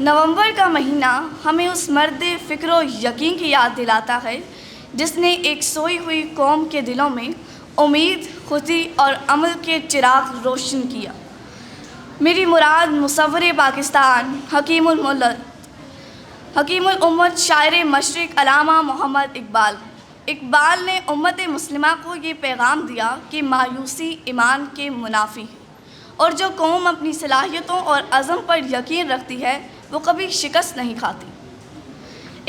नवंबर का महीना हमें उस मर्द फ़िक्र यकीन की याद दिलाता है जिसने एक सोई हुई कौम के दिलों में उम्मीद, खुशी और अमल के चिराग रोशन किया। मेरी मुराद मुसव्विर पाकिस्तान हकीमुल उम्मत शायर मशरिक़ अल्लामा मोहम्मद इकबाल ने उम्मत मुस्लिमा को ये पैगाम दिया कि मायूसी ईमान के मुनाफी है और जो कौम अपनी सलाहियतों और अज़म पर यकीन रखती है वो कभी शिकस्त नहीं खाती।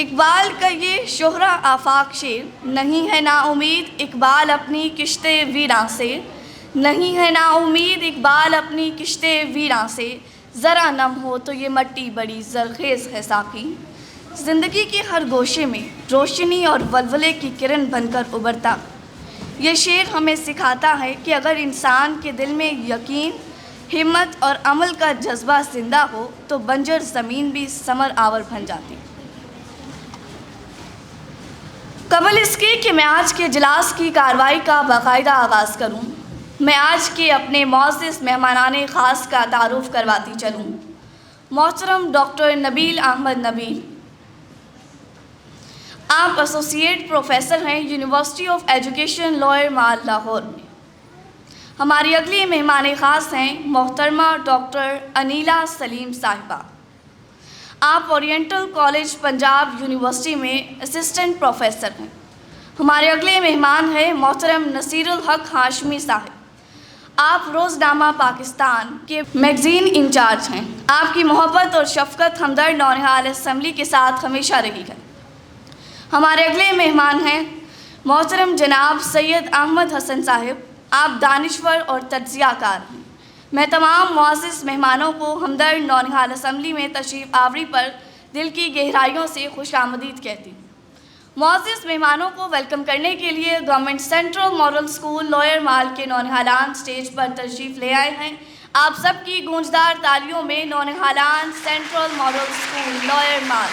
इकबाल का ये शोहरा आफाक शेर, नहीं है ना उम्मीद इकबाल अपनी किश्ते वीरां से, नहीं है ना उम्मीद इकबाल अपनी किश्ते वीरां से, ज़रा नम हो तो ये मट्टी बड़ी ज़रखेज़ है साकी। ज़िंदगी के हर गोशे में रोशनी और वलवले की किरण बनकर उभरता ये शेर हमें सिखाता है कि अगर इंसान के दिल में यकीन, हिम्मत और अमल का जज्बा जिंदा हो तो बंजर ज़मीन भी समर आवर बन जाती। कबल इसके कि मैं आज के इजलास की कार्रवाई का बाकायदा आगाज़ करूँ, मैं आज के अपने मौज़िज़ मेहमानाने ख़ास का तारुफ़ करवाती चलूँ। मोहतरम डॉक्टर नबील अहमद नबील, आप एसोसिएट प्रोफेसर हैं यूनिवर्सिटी ऑफ एजुकेशन लॉयर माल लाहौर में। हमारी अगली मेहमान ख़ास हैं मोहतरमा डॉक्टर अनीला सलीम साहिबा। आप ओरिएंटल कॉलेज पंजाब यूनिवर्सिटी में असिस्टेंट प्रोफेसर हैं। हमारे अगले मेहमान हैं मोहतरम नसीरुल हक हाशमी साहिब। आप रोज़नामा पाकिस्तान के मैगज़ीन इंचार्ज हैं। आपकी मोहब्बत और शफ़क़त हमदर्द नौनिहाल असम्बली के साथ हमेशा रही है। हमारे अगले मेहमान हैं मोहतरम जनाब सैयद अहमद हसन साहिब। आप दानिश्वर और तज्ज़ियाकार हैं। मैं तमाम मुअज़्ज़िज़ मेहमानों को हमदर्द नौनिहाल असम्बली में तशरीफ़ आवरी पर दिल की गहराइयों से खुशामदीद कहती हूँ। मुअज़्ज़िज़ मेहमानों को वेलकम करने के लिए गवर्नमेंट सेंट्रल मॉडल स्कूल लॉयर माल के नौनिहालान स्टेज पर तशरीफ़ ले आए हैं। आप सबकी गूंजदार तालियों में नौनिहालान सेंट्रल मॉडल स्कूल लॉयर माल।